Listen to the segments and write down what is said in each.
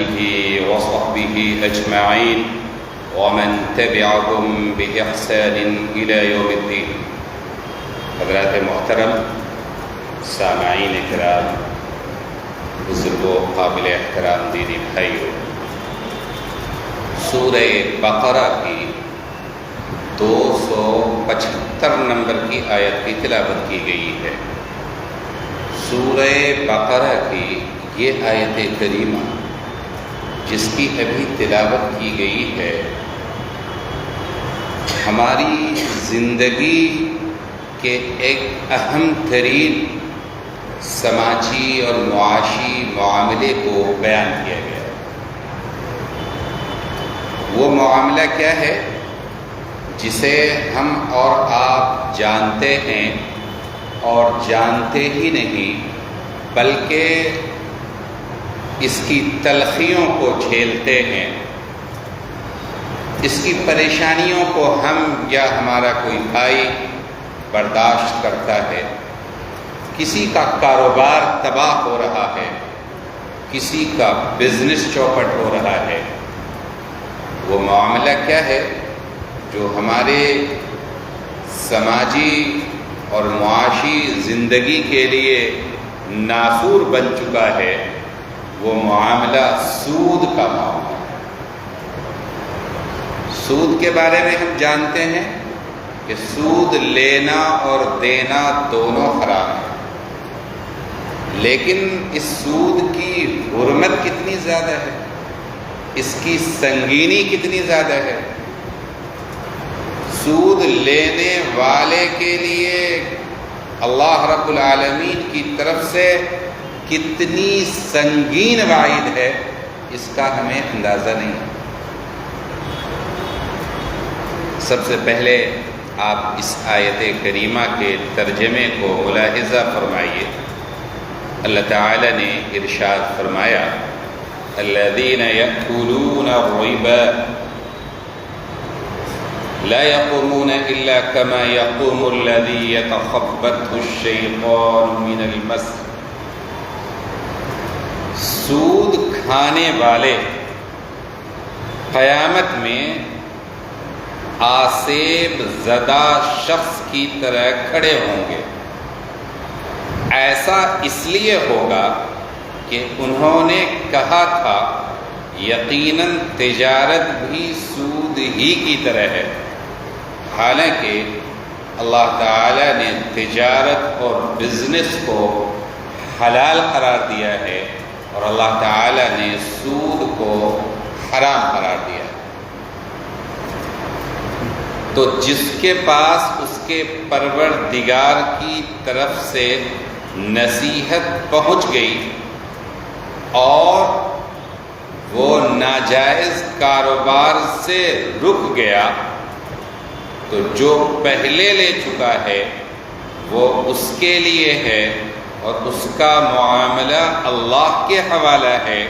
وصحبه أجمعين ومن تبعهم بإحسان إلى يوم الدين. حضرات محترم، سامعین کرام، بزرگوں، قابل احترام دینی بھائیوں، سورہ بقرہ کی 275 نمبر کی آیت کی تلاوت کی گئی ہے. سورہ بقرہ کی یہ آیت کریمہ جس کی ابھی تلاوت کی گئی ہے، ہماری زندگی کے ایک اہم ترین سماجی اور معاشی معاملے کو بیان کیا گیا ہے. وہ معاملہ کیا ہے جسے ہم اور آپ جانتے ہیں اور جانتے ہی نہیں بلکہ اس کی تلخیوں کو جھیلتے ہیں، اس کی پریشانیوں کو ہم یا ہمارا کوئی بھائی برداشت کرتا ہے. کسی کا کاروبار تباہ ہو رہا ہے، کسی کا بزنس چوپٹ ہو رہا ہے. وہ معاملہ کیا ہے جو ہمارے سماجی اور معاشی زندگی کے لیے نافور بن چکا ہے؟ وہ معاملہ سود کا معاملہ ہے. سود کے بارے میں ہم جانتے ہیں کہ سود لینا اور دینا دونوں حرام ہے، لیکن اس سود کی حرمت کتنی زیادہ ہے، اس کی سنگینی کتنی زیادہ ہے. سود لینے والے کے لیے اللہ رب العالمین کی طرف سے کتنی سنگین وعید ہے، اس کا ہمیں اندازہ نہیں. سب سے پہلے آپ اس آیت کریمہ کے ترجمے کو ملاحظہ فرمائیے. اللہ تعالی نے ارشاد فرمایا: الذین یأکلون الربا لا يقومون الا كما يقوم الذي يتخبطه الشیطان من المس. سود کھانے والے قیامت میں آسیب زدہ شخص کی طرح کھڑے ہوں گے. ایسا اس لیے ہوگا کہ انہوں نے کہا تھا یقیناً تجارت بھی سود ہی کی طرح ہے. حالانکہ اللہ تعالی نے تجارت اور بزنس کو حلال قرار دیا ہے اور اللہ تعالی نے سود کو حرام قرار دیا ہے. تو جس کے پاس اس کے پروردگار کی طرف سے نصیحت پہنچ گئی اور وہ ناجائز کاروبار سے رک گیا، تو جو پہلے لے چکا ہے وہ اس کے لیے ہے اور اس کا معاملہ اللہ کے حوالہ ہے.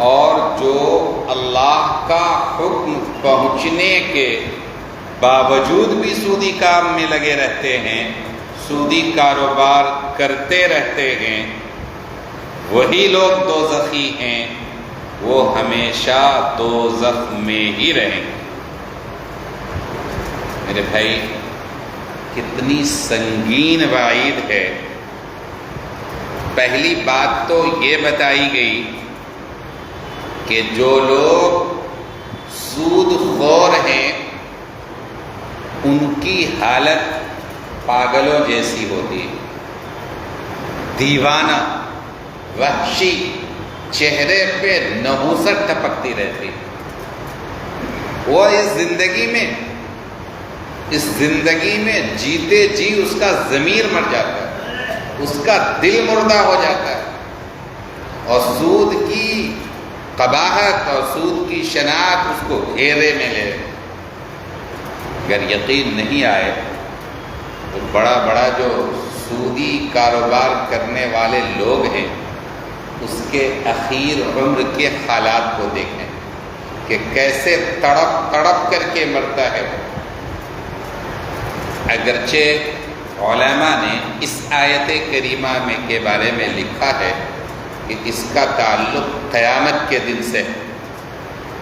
اور جو اللہ کا حکم پہنچنے کے باوجود بھی سودی کام میں لگے رہتے ہیں، سودی کاروبار کرتے رہتے ہیں، وہی لوگ دوزخی ہیں، وہ ہمیشہ دوزخ میں ہی رہیں گے. میرے بھائی، کتنی سنگین وعید ہے. پہلی بات تو یہ بتائی گئی کہ جو لوگ سود خور ہیں ان کی حالت پاگلوں جیسی ہوتی ہے. دیوانہ، وحشی، چہرے پہ نحوست ٹپکتی رہتی. وہ اس زندگی میں جیتے جی اس کا ضمیر مر جاتا ہے، اس کا دل مردہ ہو جاتا ہے، اور سود کی قباحت اور سود کی شناخت اس کو گھیرے میں لے. اگر یقین نہیں آئے تو بڑا بڑا جو سودی کاروبار کرنے والے لوگ ہیں اس کے اخیر عمر کے حالات کو دیکھیں کہ کیسے تڑپ تڑپ کر کے مرتا ہے. اگرچہ علماء نے اس آیت کریمہ میں کے بارے میں لکھا ہے کہ اس کا تعلق قیامت کے دن سے،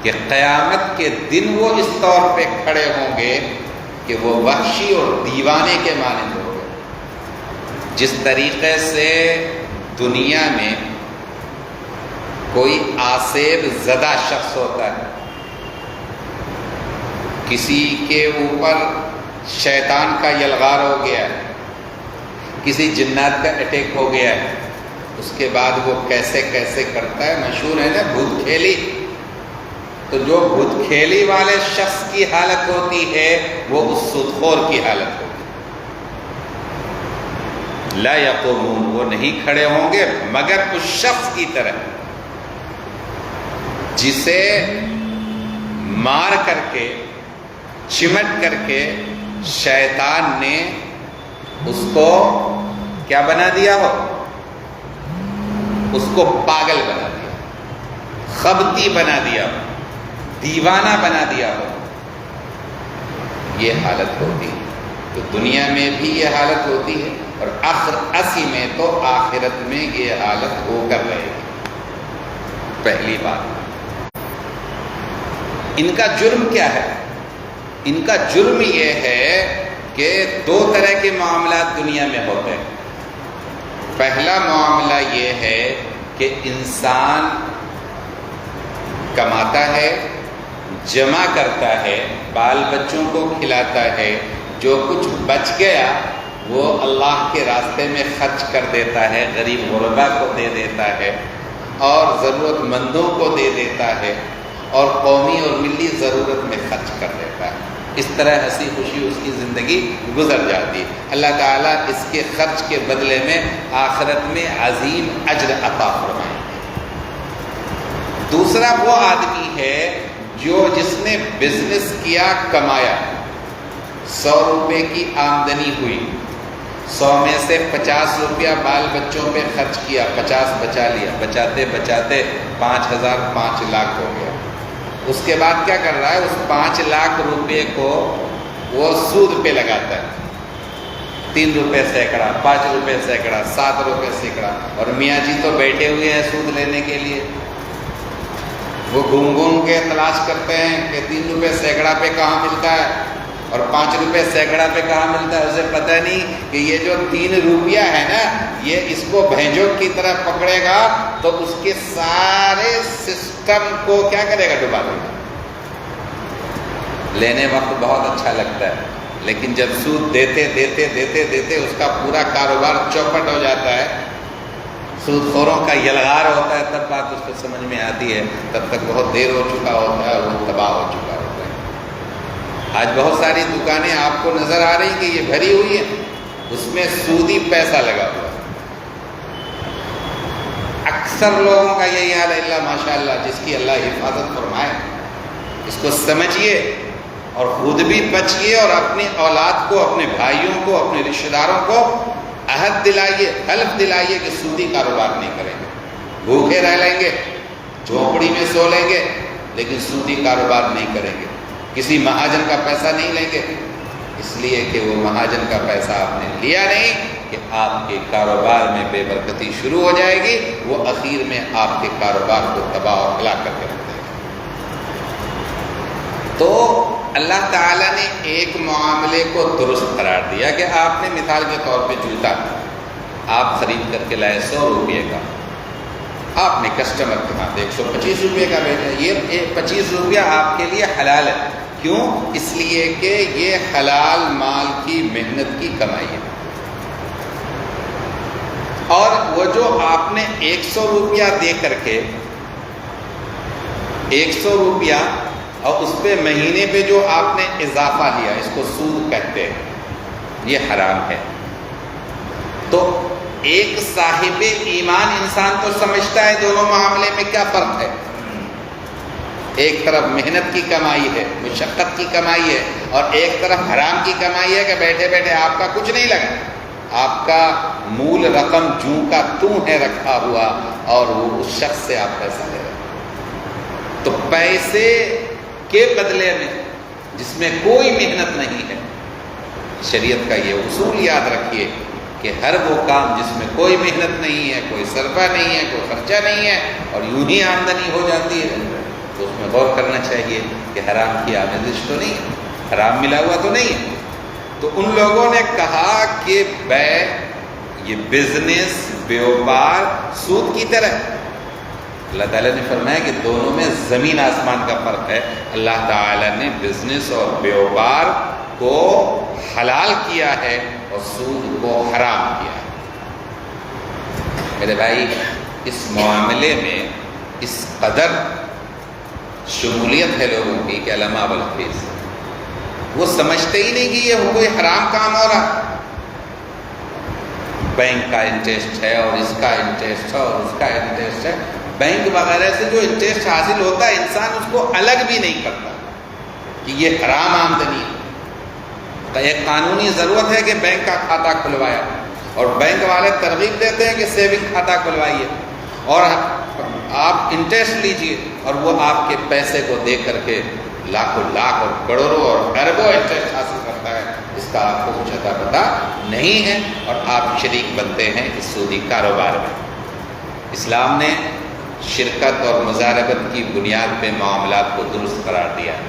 کہ قیامت کے دن وہ اس طور پہ کھڑے ہوں گے کہ وہ وحشی اور دیوانے کے مانند ہوں گے۔ جس طریقے سے دنیا میں کوئی آسیب زدہ شخص ہوتا ہے، کسی کے اوپر شیطان کا یلغار ہو گیا ہے، کسی جنات کا اٹیک ہو گیا ہے، اس کے بعد وہ کیسے کیسے کرتا ہے، مشہور ہے نا بھوت کھیلی۔ تو جو بھوت کھیلی والے شخص کی حالت ہوتی ہے وہ اس سودخور کی حالت ہوتی ہے۔ لا یقومون، وہ نہیں کھڑے ہوں گے مگر اس شخص کی طرح جسے مار کر کے، چمٹ کر کے شیطان نے اس کو کیا بنا دیا ہو، اس کو پاگل بنا دیا، خبتی بنا دیا ہو، دیوانہ بنا دیا ہو۔ یہ حالت ہوتی ہے، تو دنیا میں بھی یہ حالت ہوتی ہے اور اسی میں تو آخرت میں یہ حالت ہو کر رہے گی۔ پہلی بات، ان کا جرم کیا ہے؟ ان کا جرم یہ ہے کہ دو طرح کے معاملات دنیا میں ہوتے ہیں۔ پہلا معاملہ یہ ہے کہ انسان کماتا ہے، جمع کرتا ہے، بال بچوں کو کھلاتا ہے، جو کچھ بچ گیا وہ اللہ کے راستے میں خرچ کر دیتا ہے، غریب غربا کو دے دیتا ہے اور ضرورت مندوں کو دے دیتا ہے اور قومی اور ملی ضرورت میں خرچ کر دیتا ہے۔ اس طرح ہنسی خوشی اس کی زندگی گزر جاتی ہے۔ اللہ تعالیٰ اس کے خرچ کے بدلے میں آخرت میں عظیم اجر عطا فرمائیں گے۔ دوسرا وہ آدمی ہے جس نے بزنس کیا، کمایا، 100 روپے کی آمدنی ہوئی، 100 میں سے 50 روپیہ بال بچوں پہ خرچ کیا، 50 بچا لیا، بچاتے بچاتے 5,000 5 لاکھ ہو گیا۔ اس کے بعد کیا کر رہا ہے؟ اس 5 لاکھ روپے کو وہ سود پہ لگاتا ہے، 3 روپے سینکڑا، 5 روپے سینکڑا، 7 روپے سینکڑا، اور میاں جی تو بیٹھے ہوئے ہیں سود لینے کے لیے۔ وہ گھوم گھوم کے تلاش کرتے ہیں کہ 3 روپے سینکڑا پہ کہاں ملتا ہے اور 5 روپے سینکڑا پہ کہاں ملتا ہے۔ اسے پتہ نہیں کہ یہ جو 3 روپیہ ہے نا، یہ اس کو بھینجوں کی طرح پکڑے گا تو اس کے سارے سسٹم کو کیا کرے گا؟ ڈبا دے گا۔ لینے وقت بہت اچھا لگتا ہے، لیکن جب سود دیتے دیتے دیتے دیتے اس کا پورا کاروبار چوپٹ ہو جاتا ہے، سود خوروں کا یلغار ہوتا ہے، تب بات اس کو سمجھ میں آتی ہے۔ تب تک بہت دیر ہو چکا ہوتا ہے، وہ تباہ ہو چکا ہوتا ہے۔ آج بہت ساری دکانیں آپ کو نظر آ رہی کہ یہ بھری ہوئی ہیں، اس میں سودی پیسہ لگا ہوا ہے۔ اکثر لوگوں کا یہی حال ہے، اللہ ماشاء اللہ، جس کی اللہ حفاظت فرمائے۔ اس کو سمجھیے اور خود بھی بچیے اور اپنی اولاد کو، اپنے بھائیوں کو، اپنے رشتہ داروں کو عہد دلائیے، حلف دلائیے کہ سودی کاروبار نہیں کریں گے۔ بھوکے رہ لیں گے، جھونپڑی میں سو لیں گے، لیکن سودی کاروبار نہیں کریں گے۔ کسی مہاجن کا پیسہ نہیں لیں گے، اس لیے کہ وہ مہاجن کا پیسہ آپ نے لیا نہیں کہ آپ کے کاروبار میں بے برکتی شروع ہو جائے گی، وہ اخیر میں آپ کے کاروبار کو تباہ و ہلاک کر کے رکھ دے گا۔ تو اللہ تعالیٰ نے ایک معاملے کو درست قرار دیا کہ آپ نے مثال کے طور پہ جوتا آپ خرید کر کے لائے 100 روپے کا، آپ نے کسٹمر کے ہاتھ 125 روپے کا بھیجا، یہ 25 روپیہ آپ کے لیے حلال ہے۔ کیوں؟ اس لیے کہ یہ حلال مال کی محنت کی کمائی ہے۔ اور وہ جو آپ نے 100 روپیہ دے کر کے 100 روپیہ اور اس پہ مہینے پہ جو آپ نے اضافہ لیا، اس کو سود کہتے ہیں، یہ حرام ہے۔ تو ایک صاحب ایمان انسان تو سمجھتا ہے دونوں معاملے میں کیا فرق ہے۔ ایک طرف محنت کی کمائی ہے، مشقت کی کمائی ہے، اور ایک طرف حرام کی کمائی ہے کہ بیٹھے بیٹھے آپ کا کچھ نہیں لگا، آپ کا مول رقم جوں کا توں ہے رکھا ہوا اور وہ اس شخص سے آپ پیسہ لے رہے ہیں۔ تو پیسے کے بدلے میں جس میں کوئی محنت نہیں ہے، شریعت کا یہ اصول یاد رکھیے کہ ہر وہ کام جس میں کوئی محنت نہیں ہے، کوئی صرفہ نہیں ہے، کوئی خرچہ نہیں ہے اور یوں ہی آمدنی ہو جاتی ہے، تو اس میں غور کرنا چاہیے کہ حرام کی آمیزش تو نہیں ہے، حرام ملا ہوا تو نہیں ہے۔ تو ان لوگوں نے کہا کہ بیع، یہ بزنس، بیوپار سود کی طرح ہے۔ اللہ تعالیٰ نے فرمایا کہ دونوں میں زمین آسمان کا فرق ہے۔ اللہ تعالیٰ نے بزنس اور بیوپار کو حلال کیا ہے اور سود کو حرام کیا ہے۔ میرے بھائی، اس معاملے میں اس قدر شمولیت ہے لوگوں کی کہ علامہ ابوالحفیظ وہ سمجھتے ہی نہیں کہ یہ کوئی حرام کام ہو رہا۔ بینک کا انٹرسٹ ہے اور اس کا انٹرسٹ ہے اور اس کا انٹرسٹ ہے، بینک وغیرہ سے جو انٹرسٹ حاصل ہوتا ہے انسان اس کو الگ بھی نہیں کرتا کہ یہ حرام آمدنی ہے۔ تو ایک قانونی ضرورت ہے کہ بینک کا کھاتہ کھلوایا، اور بینک والے ترغیب دیتے ہیں کہ سیونگ کھاتہ کھلوائیے اور آپ انٹرسٹ لیجئے، اور وہ آپ کے پیسے کو دے کر کے لاکھوں لاکھ اور کروڑوں اور اربوں انٹرسٹ حاصل کرتا ہے، اس کا آپ کو کچھ اتا پتہ نہیں ہے، اور آپ شریک بنتے ہیں اس سودی کاروبار میں۔ اسلام نے شرکت اور مزاربت کی بنیاد پہ معاملات کو درست قرار دیا ہے،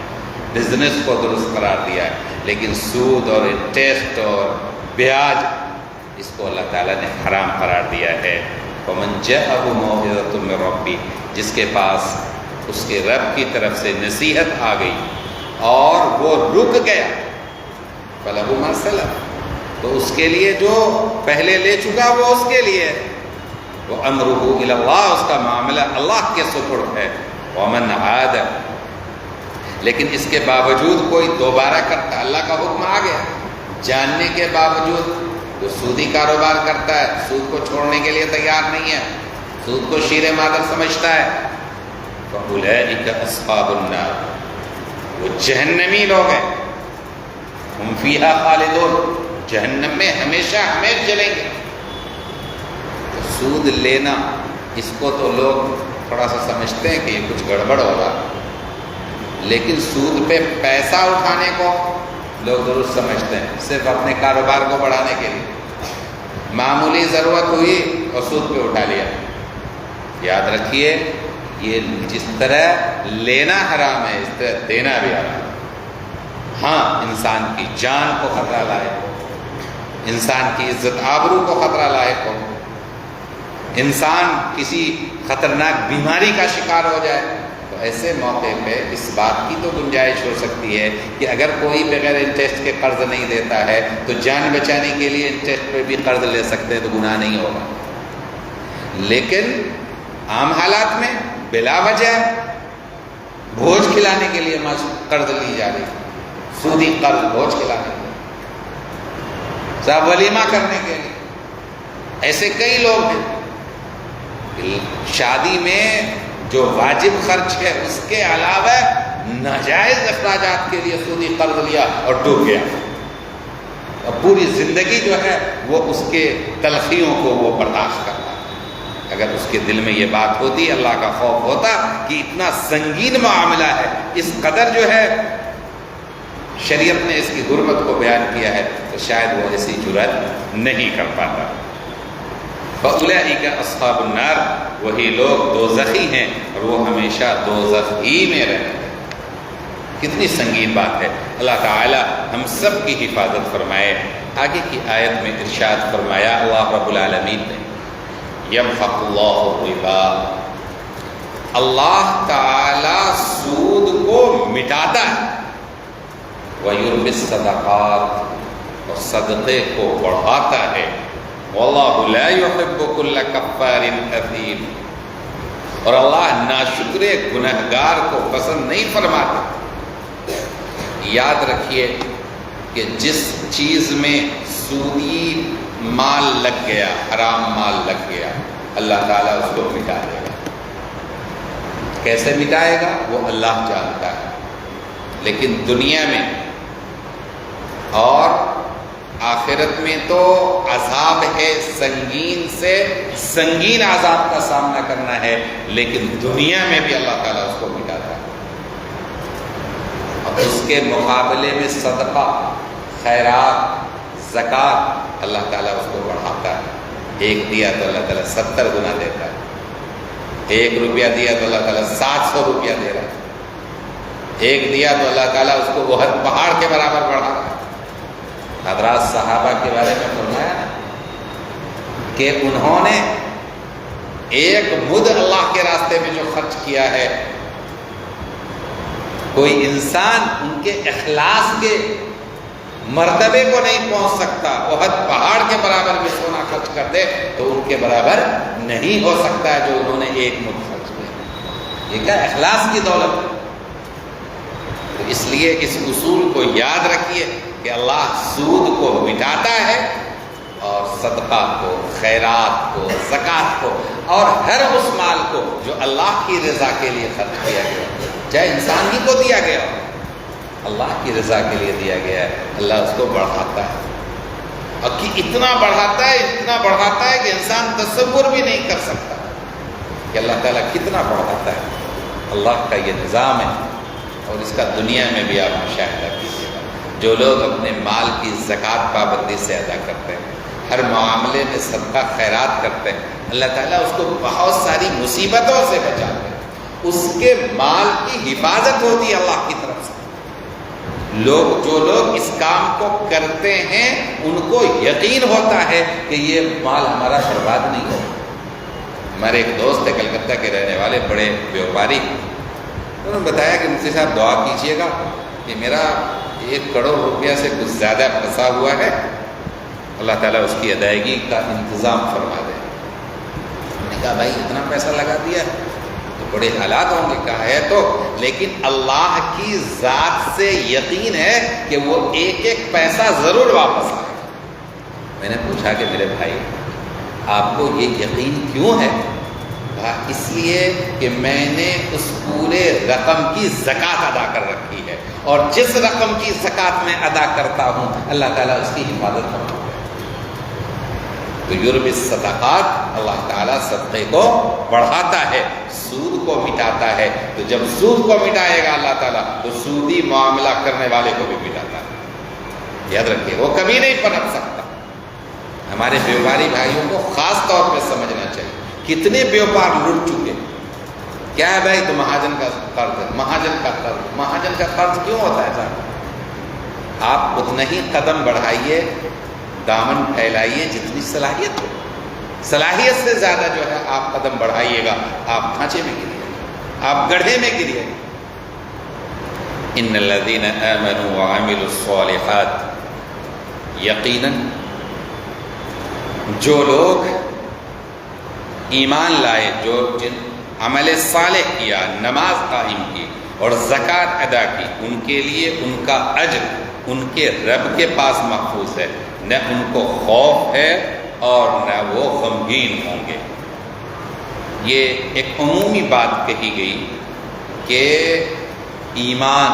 بزنس کو درست قرار دیا ہے، لیکن سود اور انٹرسٹ اور بیاج اس کو اللہ تعالیٰ نے حرام قرار دیا ہے۔ وَمَنْ جَاءَهُ مَوْعِظَةٌ مِّن رَّبِّهِ، جس کے پاس اس کے رب کی طرف سے نصیحت آ گئی اور وہ رک گیا، فَلَهُ مَا سَلَفَ، تو اس کے لیے جو پہلے لے چکا وہ اس کے لیے ہے، وَأَمْرُهُ إِلَى اللَّهِ، اس کا معاملہ اللہ کے سپرد ہے، وَمَنْ عَادَ، لیکن اس کے باوجود کوئی دوبارہ کرتا، اللہ کا حکم آ گیا، جاننے کے باوجود جو سودی کاروبار کرتا ہے، سود کو چھوڑنے کے لیے تیار نہیں ہے، سود کو شیر مادر سمجھتا ہے، فَأُولَئِكَ أَصْحَابُ النَّارِ، وہ جہنمی لوگ ہیں، ہم فیہا خالدون، جہنم میں ہمیشہ ہمیشہ جلیں گے۔ تو سود لینا، اس کو تو لوگ تھوڑا سا سمجھتے ہیں کہ یہ کچھ گڑبڑ ہو رہا، لیکن سود پہ پیسہ اٹھانے کو لوگ درست سمجھتے ہیں، صرف اپنے کاروبار کو بڑھانے کے لیے، معمولی ضرورت ہوئی اور سود پہ اٹھا لیا۔ یاد رکھیے، یہ جس طرح لینا حرام ہے اس طرح دینا بھی حرام ہے۔ ہاں، انسان کی جان کو خطرہ لاحق ہو، انسان کی عزت آبرو کو خطرہ لاحق ہو، انسان کسی خطرناک بیماری کا شکار ہو جائے، تو ایسے موقع پہ اس بات کی تو گنجائش ہو سکتی ہے کہ اگر کوئی بغیر انٹرسٹ کے قرض نہیں دیتا ہے تو جان بچانے کے لیے انٹرسٹ پہ بھی قرض لے سکتے ہیں، تو گناہ نہیں ہوگا۔ لیکن عام حالات میں بلا وجہ بھوج کھلانے کے لیے قرض لی جا رہی، سودی قرض بھوج کھلانے کے لیے، صاحب ولیمہ کرنے کے لیے، ایسے کئی لوگ ہیں۔ شادی میں جو واجب خرچ ہے اس کے علاوہ ناجائز اخراجات کے لیے سودی قرض لیا اور ڈوب گیا، اور پوری زندگی جو ہے وہ اس کے تلخیوں کو وہ برداشت کرتا۔ اگر اس کے دل میں یہ بات ہوتی، اللہ کا خوف ہوتا کہ اتنا سنگین معاملہ ہے، اس قدر جو ہے شریعت نے اس کی غربت کو بیان کیا ہے، تو شاید وہ ایسی جرأت نہیں کر پاتا۔ فَأُولَئِكَ أَصْحَابُ النَّارِ، وہی لوگ دوزخی ہیں اور وہ ہمیشہ دوزخ ہی میں رہیں گے۔ کتنی سنگین بات ہے۔ اللہ تعالی ہم سب کی حفاظت فرمائے۔ آگے کی آیت میں ارشاد فرمایا اللہ رب العالمین نے، یمحق اللہ الربا، اللہ تعالی سود کو مٹاتا ہے، وَيُرْبِي الصَّدَقَاتِ، اور صدقے کو بڑھاتا ہے، وَاللَّهُ لَا يُحِبُّ كُلَّ كَفَّارٍ أَثِيمٍ، اور اللہ ناشکر گنہگار کو پسند نہیں فرماتا۔ یاد رکھیے کہ جس چیز میں سودی مال لگ گیا، حرام مال لگ گیا، اللہ تعالیٰ اس کو مٹا دے گا۔ کیسے مٹائے گا وہ اللہ جانتا ہے، لیکن دنیا میں اور آخرت میں تو عذاب ہے، سنگین سے سنگین عذاب کا سامنا کرنا ہے، لیکن دنیا میں بھی اللہ تعالیٰ اس کو مٹاتا ہے۔ اور اس کے مقابلے میں صدقہ، خیرات، زکوٰۃ اللہ تعالیٰ اس کو بڑھاتا ہے. 1 دیا تو اللہ تعالیٰ 70 گنا دیتا ہے. 1 روپیہ دیا تو اللہ تعالیٰ 700 روپیہ دے رہا ہے. 1 دیا تو اللہ تعالیٰ اس کو احد پہاڑ کے برابر بڑھا رہا ہے. حضرات صحابہ کے بارے میں فرمایا نا کہ انہوں نے 1 مد اللہ کے راستے میں جو خرچ کیا ہے، کوئی انسان ان کے اخلاص کے مرتبے کو نہیں پہنچ سکتا. احد پہاڑ کے برابر بھی سونا خرچ کر دے تو ان کے برابر نہیں ہو سکتا ہے جو انہوں نے 1 مد خرچ کیا. یہ کیا اخلاص کی دولت ہے. تو اس لیے اس اصول کو یاد رکھیے کہ اللہ سود کو مٹاتا ہے اور صدقہ کو، خیرات کو، زکوٰۃ کو اور ہر اس مال کو جو اللہ کی رضا کے لیے خرچ کیا گیا، چاہے انسان ہی کو دیا گیا ہو، اللہ کی رضا کے لیے دیا گیا ہے، اللہ اس کو بڑھاتا ہے. اور کہ اتنا بڑھاتا ہے کہ انسان تصور بھی نہیں کر سکتا کہ اللہ تعالیٰ کتنا بڑھاتا ہے. اللہ کا یہ نظام ہے اور اس کا دنیا میں بھی آپ مشاہدہ کیجیے گا. جو لوگ اپنے مال کی زکوٰۃ پابندی سے ادا کرتے ہیں، ہر معاملے میں صدقہ خیرات کرتے ہیں، اللہ تعالیٰ اس کو بہت ساری مصیبتوں سے بچاتے ہیں. اس کے مال کی حفاظت ہوتی ہے اللہ کی طرف سے. جو لوگ اس کام کو کرتے ہیں ان کو یقین ہوتا ہے کہ یہ مال ہمارا برباد نہیں ہوگا. ہمارے ایک دوست ہے کلکتہ کے رہنے والے، بڑے بیوپاری، انہوں نے بتایا کہ مفتی صاحب دعا کیجیے گا کہ میرا 1 کروڑ روپیہ سے کچھ زیادہ پھنسا ہوا ہے، اللہ تعالیٰ اس کی ادائیگی کا انتظام فرما دے. ہم نے کہا بھائی اتنا پیسہ لگا دیا تو بڑے حالات ہوں گے. کہا ہے تو، لیکن اللہ کی ذات سے یقین ہے کہ وہ 1 پیسہ ضرور واپس آئے. میں نے پوچھا کہ میرے بھائی آپ کو یہ یقین کیوں ہے؟ کہا اس لیے کہ میں نے اس پورے رقم کی زکوٰۃ ادا کر رکھی ہے، اور جس رقم کی زکوٰۃ میں ادا کرتا ہوں اللہ تعالیٰ اس کی حفاظت کرتا ہے. تو یربی الصدقات، اللہ تعالیٰ صدقے کو بڑھاتا ہے، سود کو مٹاتا ہے. تو جب سود کو مٹائے گا اللہ تعالیٰ تو سودی معاملہ کرنے والے کو بھی مٹاتا ہے. یاد رکھیے وہ کبھی نہیں پنپ سکتا. ہمارے بیوپاری بھائیوں کو خاص طور پہ سمجھنا چاہیے. کتنے بیوپار لٹ چکے. کیا ہے بھائی تو مہاجن کا قرض ہے، مہاجن کا قرض. مہاجن کا قرض کیوں ہوتا ہے صاحب؟ آپ اتنا ہی قدم بڑھائیے، دامن پھیلائیے جتنی صلاحیت ہو. صلاحیت سے زیادہ جو ہے آپ قدم بڑھائیے گا، آپ ڈھانچے میں گریے گا، آپ گڑھے میں گریے گا. ان الذین آمنوا وعملوا الصالحات، یقیناً جو لوگ ایمان لائے، جن عمل صالح کیا، نماز قائم کی اور زکوٰۃ ادا کی، ان کے لیے ان کا اجر ان کے رب کے پاس محفوظ ہے. نہ ان کو خوف ہے اور نہ وہ غمگین ہوں گے. یہ ایک عمومی بات کہی گئی کہ ایمان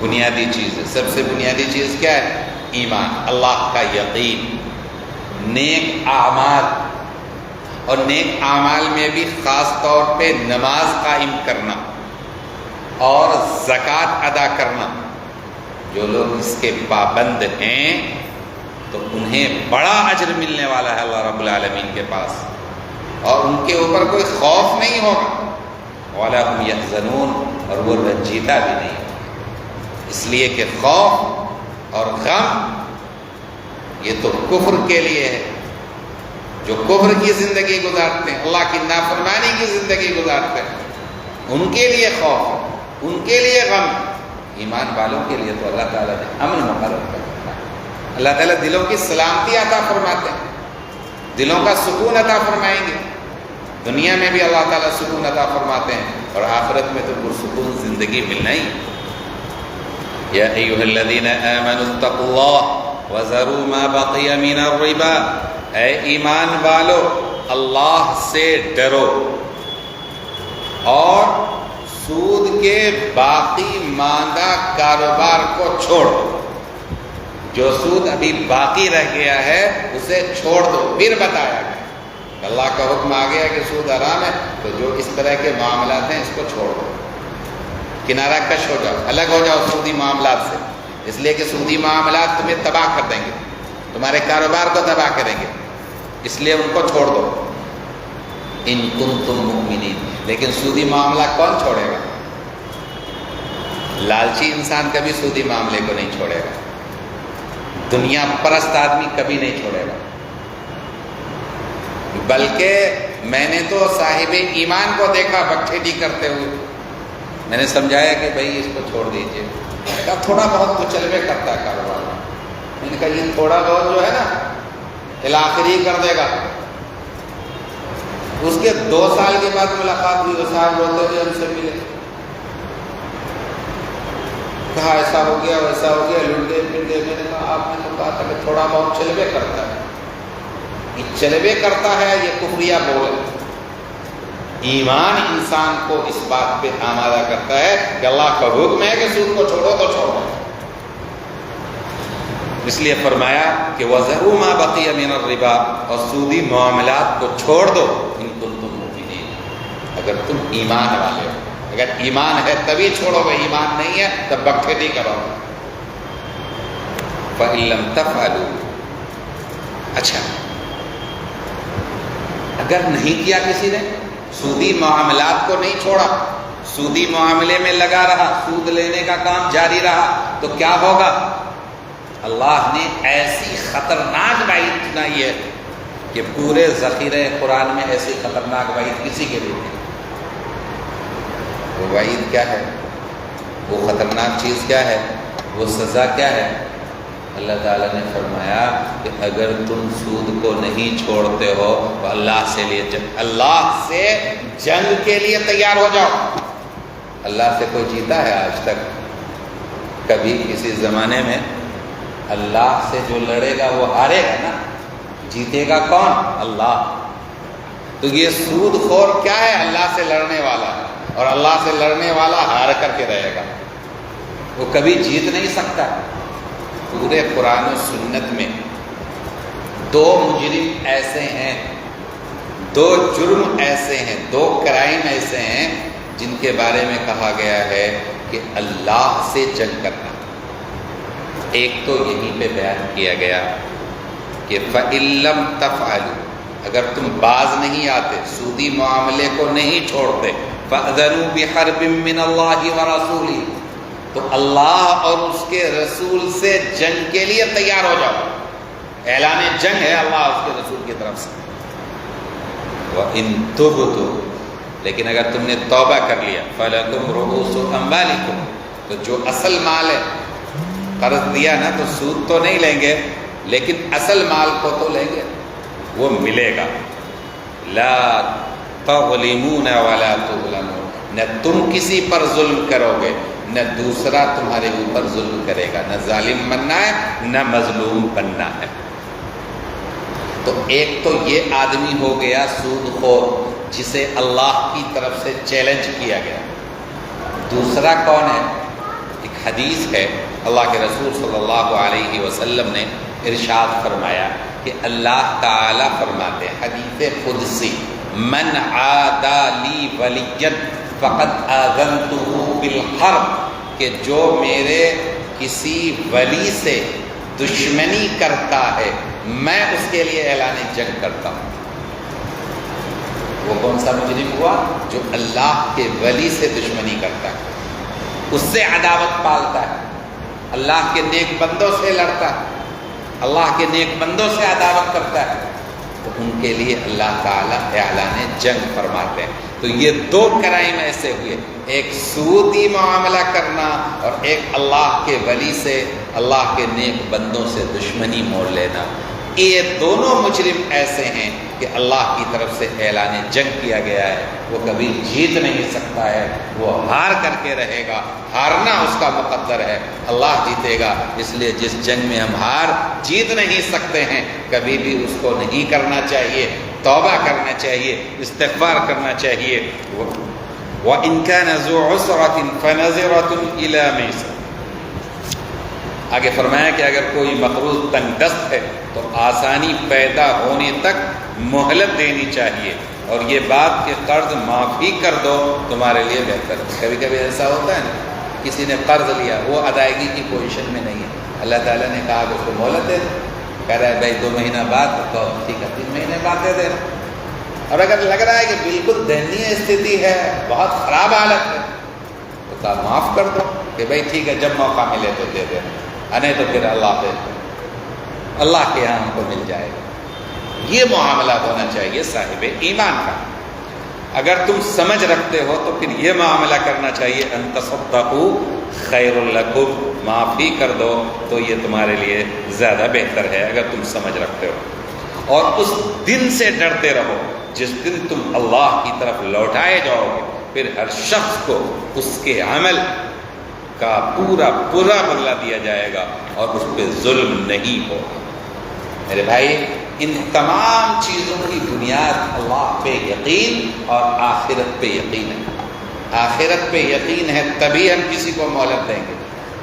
بنیادی چیز ہے. سب سے بنیادی چیز کیا ہے؟ ایمان، اللہ کا یقین، نیک اعمال، اور نیک اعمال میں بھی خاص طور پہ نماز قائم کرنا اور زکوٰۃ ادا کرنا. جو لوگ اس کے پابند ہیں تو انہیں بڑا اجر ملنے والا ہے اللہ رب العالمین کے پاس، اور ان کے اوپر کوئی خوف نہیں ہوگا. وَلَا هُمْ يَحْزَنُونَ، اور وہ رنجیدہ بھی نہیں ہوگا. اس لیے کہ خوف اور غم یہ تو کفر کے لیے ہے. جو کفر کی زندگی گزارتے ہیں، اللہ کی نافرمانی کی زندگی گزارتے ہیں، ان کے لیے خوف ہے، ان کے لیے غم. ایمان والوں کے لیے تو اللہ تعالیٰ نے امن مقرر کر رکھا ہے. اللہ تعالیٰ دلوں کی سلامتی عطا فرماتے ہیں، دلوں کا سکون عطا فرمائیں گے. دنیا میں بھی اللہ تعالیٰ سکون عطا فرماتے ہیں اور آخرت میں تو پرسکون زندگی ملنا ہی. یا ایھا الذین آمنوا اتقوا اللہ وذروا ما بقی من الربا، اے ایمان والو اللہ سے ڈرو اور سود کے باقی ماندہ کاروبار کو چھوڑو. جو سود ابھی باقی رہ گیا ہے اسے چھوڑ دو. پھر بتایا گیا اللہ کا حکم آ گیا کہ سود حرام ہے، تو جو اس طرح کے معاملات ہیں اس کو چھوڑ دو، کنارہ کش ہو جاؤ، الگ ہو جاؤ سودی معاملات سے. اس لیے کہ سودی معاملات تمہیں تباہ کر دیں گے، تمہارے کاروبار کو تباہ کریں گے، اس لیے ان کو چھوڑ دو ان کنتم مؤمنین۔ لیکن سودی معاملہ کون چھوڑے گا؟ لالچی انسان کبھی سودی معاملے کو نہیں چھوڑے گا، دنیا پرست آدمی کبھی نہیں چھوڑے گا۔ بلکہ میں نے تو صاحب ایمان کو دیکھا بکھیٹی کرتے ہوئے، میں نے سمجھایا کہ بھائی اس کو چھوڑ دیجئے، کہا تھوڑا بہت تو چلوے کرتا ہے کاروبار میں نے کہا یہ تھوڑا بہت جو ہے نا الاخری کر دے گا۔ اس کے 2 سال کے بعد ملاقات ہوئی، وہ صاحب بولتے ہوئے ہم سے ملے، کہا ایسا ہو گیا ویسا ہو گیا، لٹ گئے پھر گئے۔ میں نے کہا آپ نے تو کہا تھا کہ تھوڑا بہت چلوے کرتا ہے، یہ چلوے کرتا ہے یہ کفریہ بول ہے۔ ایمان انسان کو اس بات پہ آمادہ کرتا ہے کہ اللہ کا حکم ہے کہ سود کو چھوڑو تو چھوڑو، اس لیے فرمایا کہ وَذَرُوا مَا بَقِيَ مِنَ الرِّبَا، اور سودی معاملات کو چھوڑ دو ان كُنتُم مُؤْمِنِينَ، اگر تم ایمان والے ہو۔ اگر ایمان ہے تبھی چھوڑو گے، ایمان نہیں ہے تب بکھیٹی کرو گے۔ فَإِن لَّمْ تَفْعَلُوا، اچھا اگر نہیں کیا کسی نے، سودی معاملات کو نہیں چھوڑا، سودی معاملے میں لگا رہا، سود لینے کا کام جاری رہا، تو کیا ہوگا؟ اللہ نے ایسی خطرناک وعید سنائی ہے کہ پورے ذخیرہ قرآن میں ایسی خطرناک وعید کسی کے لیے نہیں۔ وہ وعید کیا ہے؟ وہ خطرناک چیز کیا ہے؟ وہ سزا کیا ہے؟ اللہ تعالیٰ نے فرمایا کہ اگر تم سود کو نہیں چھوڑتے ہو تو اللہ سے جنگ کے لیے تیار ہو جاؤ۔ اللہ سے کوئی جیتا ہے آج تک؟ کبھی کسی زمانے میں اللہ سے جو لڑے گا وہ ہارے گا نا، جیتے گا کون؟ اللہ۔ تو یہ سود خور کیا ہے؟ اللہ سے لڑنے والا، اور اللہ سے لڑنے والا ہار کر کے رہے گا، وہ کبھی جیت نہیں سکتا۔ پورے قرآن و سنت میں 2 مجرم ایسے ہیں، 2 جرم ایسے ہیں، 2 کرائم ایسے ہیں جن کے بارے میں کہا گیا ہے کہ اللہ سے جنگ کرنا۔ ایک تو یہیں پہ بیان کیا گیا کہ فَإِن لَّمْ تَفْعَلُوا، اگر تم باز نہیں آتے، سودی معاملے کو نہیں چھوڑتے، فَأْذَنُوا بِحَرْبٍ مِّنَ اللَّهِ وَرَسُولِهِ، تو اللہ اور اس کے رسول سے جنگ کے لیے تیار ہو جاؤ۔ اعلان جنگ ہے اللہ اور اس کے رسول کی طرف سے۔ وَإِن تُبْتُمْ، لیکن اگر تم نے توبہ کر لیا، فَلَكُمْ رُءُوسُ أَمْوَالِكُمْ، تو جو اصل مال ہے، قرض دیا نا تو سود تو نہیں لیں گے لیکن اصل مال کو تو لیں گے، وہ ملے گا۔ لا تظلمون ولا تظلمون، نہ تم کسی پر ظلم کرو گے نہ دوسرا تمہارے اوپر ظلم کرے گا، نہ ظالم بننا ہے نہ مظلوم بننا ہے۔ تو ایک تو یہ آدمی ہو گیا سود خور جسے اللہ کی طرف سے چیلنج کیا گیا۔ دوسرا کون ہے؟ ایک حدیث ہے، اللہ کے رسول صلی اللہ علیہ وسلم نے ارشاد فرمایا کہ اللہ تعالیٰ فرماتے ہیں حدیث قدسی، من عادى لی ولیا فقد آذنتہ بالحرب، کہ جو میرے کسی ولی سے دشمنی کرتا ہے میں اس کے لیے اعلان جنگ کرتا ہوں۔ وہ کون سا مجرم ہوا؟ جو اللہ کے ولی سے دشمنی کرتا ہے، اس سے عداوت پالتا ہے، اللہ کے نیک بندوں سے لڑتا ہے، اللہ کے نیک بندوں سے عداوت کرتا ہے، تو ان کے لیے اللہ تعالیٰ اعلان جنگ فرماتے ہیں۔ تو یہ 2 کرائم ایسے ہوئے، ایک سودی معاملہ کرنا اور ایک اللہ کے ولی سے، اللہ کے نیک بندوں سے دشمنی مول لینا۔ یہ دونوں مجرم ایسے ہیں کہ اللہ کی طرف سے اعلان جنگ کیا گیا ہے، وہ کبھی جیت نہیں سکتا ہے، وہ ہار کر کے رہے گا، ہارنا اس کا مقدر ہے، اللہ جیتے گا۔ اس لیے جس جنگ میں ہم ہار جیت نہیں سکتے ہیں کبھی بھی اس کو نہیں کرنا چاہیے، توبہ کرنا چاہیے، استغفار کرنا چاہیے۔ وَإِن كَانَ ذُو عُسْرَةٍ فَنَظِرَةٌ إِلَىٰ مَيْسَرَةٍ، آگے فرمایا کہ اگر کوئی مقروض تنگ دست ہے تو آسانی پیدا ہونے تک مہلت دینی چاہیے، اور یہ بات کہ قرض معافی کر دو تمہارے لیے بہتر ہے۔ کبھی کبھی ایسا ہوتا ہے نا کسی نے قرض لیا، وہ ادائیگی کی پوزیشن میں نہیں ہے، اللہ تعالیٰ نے کہا کہ اس کو مہلت دے، کہہ رہا ہے بھائی 2 مہینہ بعد، تو ٹھیک ہے 3 مہینے بعد دے دینا۔ اور اگر لگ رہا ہے کہ بالکل دینی استھتی ہے، بہت خراب حالت ہے، تو کہا معاف کر دو کہ بھائی ٹھیک ہے جب موقع ملے تو دے دینا، نہیں تو پھر اللہ کے یہاں ہم کو مل جائے گا۔ یہ معاملہ ہونا چاہیے صاحب ایمان کا۔ اگر تم سمجھ رکھتے ہو تو پھر یہ معاملہ کرنا چاہیے، ان تصدقوا خیر لکم، معافی کر دو تو یہ تمہارے لیے زیادہ بہتر ہے اگر تم سمجھ رکھتے ہو۔ اور اس دن سے ڈرتے رہو جس دن تم اللہ کی طرف لوٹائے جاؤ گے، پھر ہر شخص کو اس کے عمل کا پورا بدلہ دیا جائے گا اور اس پہ ظلم نہیں ہوگا۔ میرے بھائی، ان تمام چیزوں کی بنیاد اللہ پہ یقین اور آخرت پہ یقین ہے۔ آخرت پہ یقین ہے تبھی ہم کسی کو مہلت دیں گے،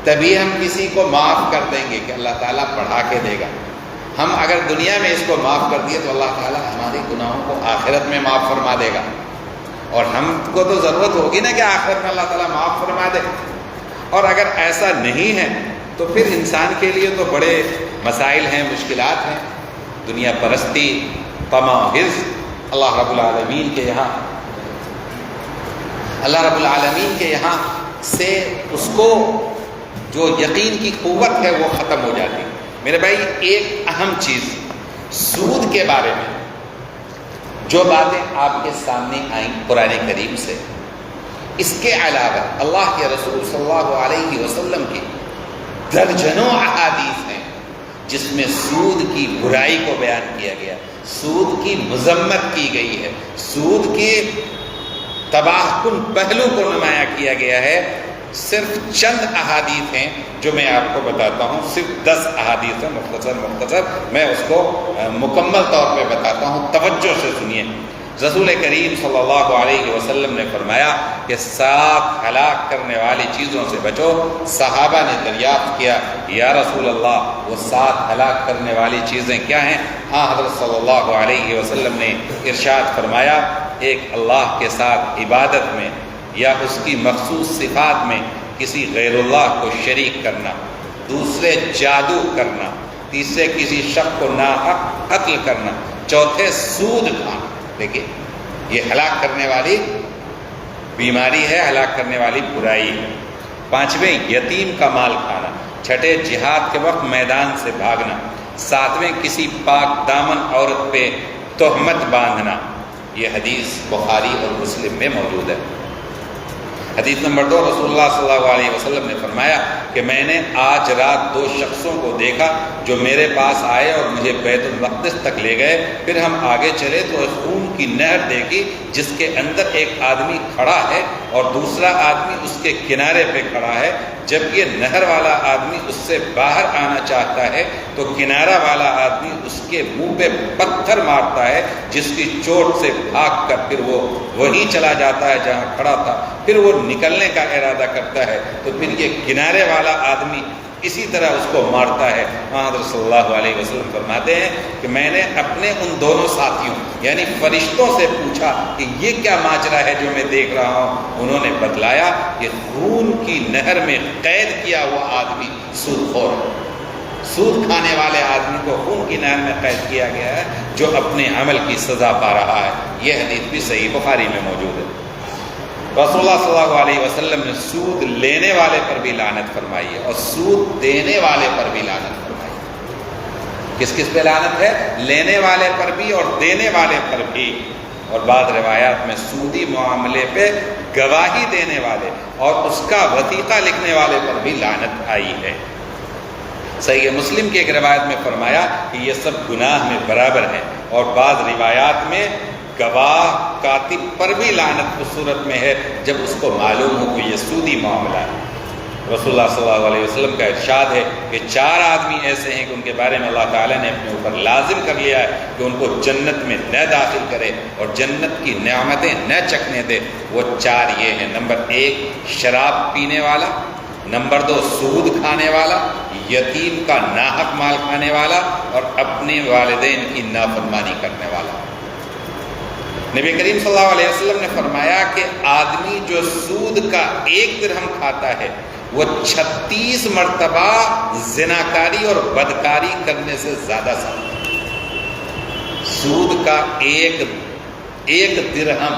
تبھی ہم کسی کو معاف کر دیں گے کہ اللہ تعالیٰ بڑھا کے دے گا۔ ہم اگر دنیا میں اس کو معاف کر دیے تو اللہ تعالیٰ ہماری گناہوں کو آخرت میں معاف فرما دے گا، اور ہم کو تو ضرورت ہوگی نا کہ آخرت میں اللہ تعالیٰ معاف فرما دے۔ اور اگر ایسا نہیں ہے تو پھر انسان کے لیے تو بڑے مسائل ہیں، مشکلات ہیں، دنیا پرستی، طمع، حرص۔ اللہ رب العالمین کے یہاں سے اس کو جو یقین کی قوت ہے وہ ختم ہو جاتی ہے۔ میرے بھائی، ایک اہم چیز سود کے بارے میں جو باتیں آپ کے سامنے آئیں قرآن کریم سے، اس کے علاوہ اللہ کے رسول صلی اللہ علیہ وسلم کی درجنوں احادیث ہیں جس میں سود کی برائی کو بیان کیا گیا، سود کی مذمت کی گئی ہے، سود کے تباہ کن پہلو کو نمایاں کیا گیا ہے۔ صرف چند احادیث ہیں جو میں آپ کو بتاتا ہوں، صرف 10 احادیث ہیں، مختصر میں اس کو مکمل طور پہ بتاتا ہوں، توجہ سے سنیے۔ رسول کریم صلی اللہ علیہ وسلم نے فرمایا کہ 7 ہلاک کرنے والی چیزوں سے بچو۔ صحابہ نے دریافت کیا، یا رسول اللہ وہ 7 ہلاک کرنے والی چیزیں کیا ہیں؟ حضرت صلی اللہ علیہ وسلم نے ارشاد فرمایا، ایک اللہ کے ساتھ عبادت میں یا اس کی مخصوص صفات میں کسی غیر اللہ کو شریک کرنا، دوسرے جادو کرنا، تیسرے کسی شخص کو ناحق قتل کرنا، چوتھے سود کھانا۔ دیکھیے، یہ ہلاک کرنے والی بیماری ہے، ہلاک کرنے والی برائی ہے۔ 5ویں یتیم کا مال کھانا، 6 جہاد کے وقت میدان سے بھاگنا، 7ویں کسی پاک دامن عورت پہ تہمت باندھنا۔ یہ حدیث بخاری اور مسلم میں موجود ہے۔ حدیث نمبر 2، رسول اللہ صلی اللہ علیہ وسلم نے فرمایا کہ میں نے آج رات 2 شخصوں کو دیکھا جو میرے پاس آئے اور مجھے بیت المقدس تک لے گئے، پھر ہم آگے چلے تو ایک خون کی نہر دیکھی جس کے اندر ایک آدمی کھڑا ہے اور دوسرا آدمی اس کے کنارے پہ کھڑا ہے۔ جب یہ نہر والا آدمی اس سے باہر آنا چاہتا ہے تو کنارہ والا آدمی اس کے منہ پہ پتھر مارتا ہے، جس کی چوٹ سے بھاگ کر پھر وہ وہیں چلا جاتا ہے جہاں کھڑا تھا۔ پھر وہ نکلنے کا ارادہ کرتا ہے تو پھر یہ کنارے والا آدمی اسی طرح اس کو مارتا ہے۔ حضرت صلی اللہ علیہ وسلم فرماتے ہیں کہ میں نے اپنے ان دونوں ساتھیوں یعنی فرشتوں سے پوچھا کہ یہ کیا ماجرا ہے جو میں دیکھ رہا ہوں؟ انہوں نے بتلایا کہ خون کی نہر میں قید کیا ہوا آدمی سود خور ہے، سود کھانے والے آدمی کو خون کی نہر میں قید کیا گیا ہے جو اپنے عمل کی سزا پا رہا ہے۔ یہ حدیث بھی صحیح بخاری میں موجود ہے۔ رسول اللہ صلی اللہ علیہ وسلم نے سود لینے والے پر بھی لعنت فرمائی ہے اور سود دینے والے پر بھی لعنت فرمائی ہے۔ کس کس پہ لعنت ہے؟ لینے والے پر بھی اور دینے والے پر بھی۔ اور بعض روایات میں سودی معاملے پہ گواہی دینے والے اور اس کا وثیقہ لکھنے والے پر بھی لعنت آئی ہے۔ صحیح مسلم کی ایک روایت میں فرمایا کہ یہ سب گناہ میں برابر ہیں، اور بعض روایات میں گواہ کاتب پر بھی لعنت اس صورت میں ہے جب اس کو معلوم ہو کہ یہ سودی معاملہ ہے۔ رسول اللہ صلی اللہ علیہ وسلم کا ارشاد ہے کہ 4 آدمی ایسے ہیں کہ ان کے بارے میں اللہ تعالیٰ نے اپنے اوپر لازم کر لیا ہے کہ ان کو جنت میں نہ داخل کرے اور جنت کی نعمتیں نہ چکھنے دے۔ وہ 4 یہ ہیں، نمبر 1 شراب پینے والا، نمبر 2 سود کھانے والا، یتیم کا ناحق مال کھانے والا، اور اپنے والدین کی نافرمانی کرنے والا۔ نبی کریم صلی اللہ علیہ وسلم نے فرمایا کہ آدمی جو سود کا 1 درہم کھاتا ہے وہ 36 مرتبہ زناکاری اور بدکاری کرنے سے زیادہ ثواب ہے۔ سود کا ایک درہم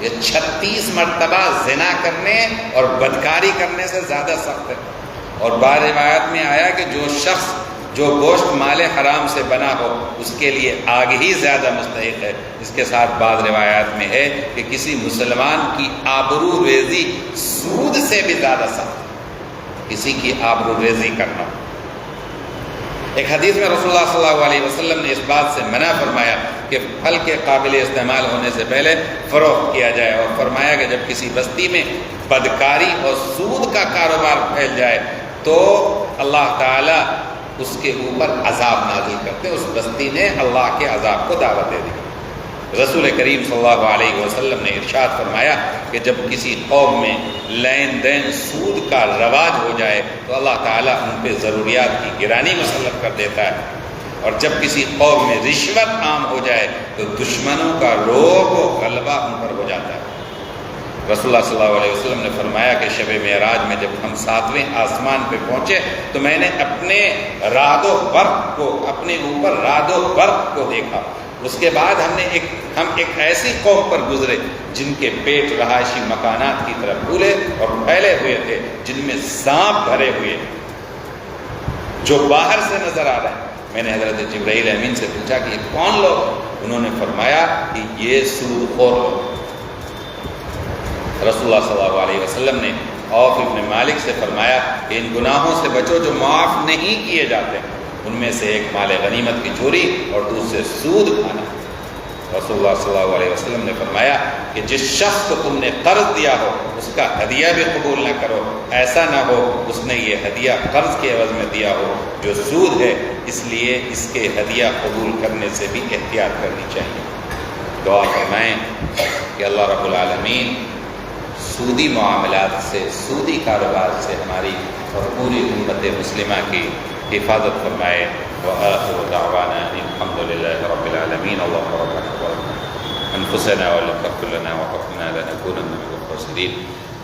یہ 36 مرتبہ زنا کرنے اور بدکاری کرنے سے زیادہ سخت ہے۔ اور بعض روایات میں آیا کہ جو شخص جو گوشت مال حرام سے بنا ہو اس کے لیے آگ ہی زیادہ مستحق ہے۔ اس کے ساتھ بعض روایات میں ہے کہ کسی مسلمان کی آبرو ریزی سود سے بھی زیادہ سخت ہے، کسی کی آبرو ریزی کرنا۔ ایک حدیث میں رسول اللہ صلی اللہ علیہ وسلم نے اس بات سے منع فرمایا کہ پھل کے قابل استعمال ہونے سے پہلے فروخت کیا جائے، اور فرمایا کہ جب کسی بستی میں بدکاری اور سود کا کاروبار پھیل جائے تو اللہ تعالیٰ اس کے اوپر عذاب نازل کرتے، اس بستی نے اللہ کے عذاب کو دعوت دے دی۔ رسول کریم صلی اللہ علیہ وسلم نے ارشاد فرمایا کہ جب کسی قوم میں لین دین سود کا رواج ہو جائے تو اللہ تعالیٰ ان پہ ضروریات کی گرانی مسلط کر دیتا ہے، اور جب کسی قوم میں رشوت عام ہو جائے تو دشمنوں کا روب و غلبہ ان پر ہو جاتا ہے۔ رسول اللہ صلی اللہ علیہ وسلم نے فرمایا کہ شب معراج میں جب ہم 7ویں آسمان پہ پہنچے تو میں نے اپنے رعد و برق کو، اپنے اوپر رعد و برق کو دیکھا۔ اس کے بعد ہم ایک ایسی قوم پر گزرے جن کے پیٹ رہائشی مکانات کی طرف کھلے اور پھیلے ہوئے تھے، جن میں سانپ بھرے ہوئے جو باہر سے نظر آ رہے ہیں۔ میں نے حضرت جبرائیل امین سے پوچھا کہ یہ کون لوگ؟ انہوں نے فرمایا کہ یہ سود خور لوگ۔ رسول اللہ صلی اللہ علیہ وسلم نے عوف ابن مالک سے فرمایا کہ ان گناہوں سے بچو جو معاف نہیں کیے جاتے، ان میں سے ایک مال غنیمت کی چوری اور دوسرے سود کھانا۔ رسول اللہ صلی اللہ علیہ وسلم نے فرمایا کہ جس شخص کو تم نے قرض دیا ہو اس کا ہدیہ بھی قبول نہ کرو، ایسا نہ ہو اس نے یہ ہدیہ قرض کے عوض میں دیا ہو جو سود ہے، اس لیے اس کے ہدیہ قبول کرنے سے بھی احتیاط کرنی چاہیے۔ دعا فرمائیں کہ اللہ رب العالمین سودی معاملات سے، سودی کاروبار سے ہماری اور پوری امت مسلمہ کی حفاظت فرمائے۔ وآخر دعوانا الحمد للہ رب العالمین۔ اللہم ربنا ظلمنا انفسنا وإن لم تغفر لنا وترحمنا لنكونن من الخاسرين۔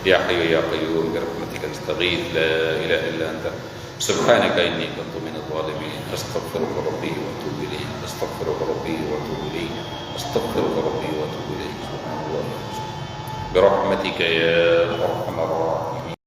یا حی یا قیوم برحمتک نستغیث لا الہ الا انت سبحانک انی کنت من الظالمین۔ استغفرک ربی واتوب الیک، استغفرک ربی واتوب الیک، استغفرک ربی واتوب الیک۔ سبحان اللہ برحمتك يا أرحم الراحمين۔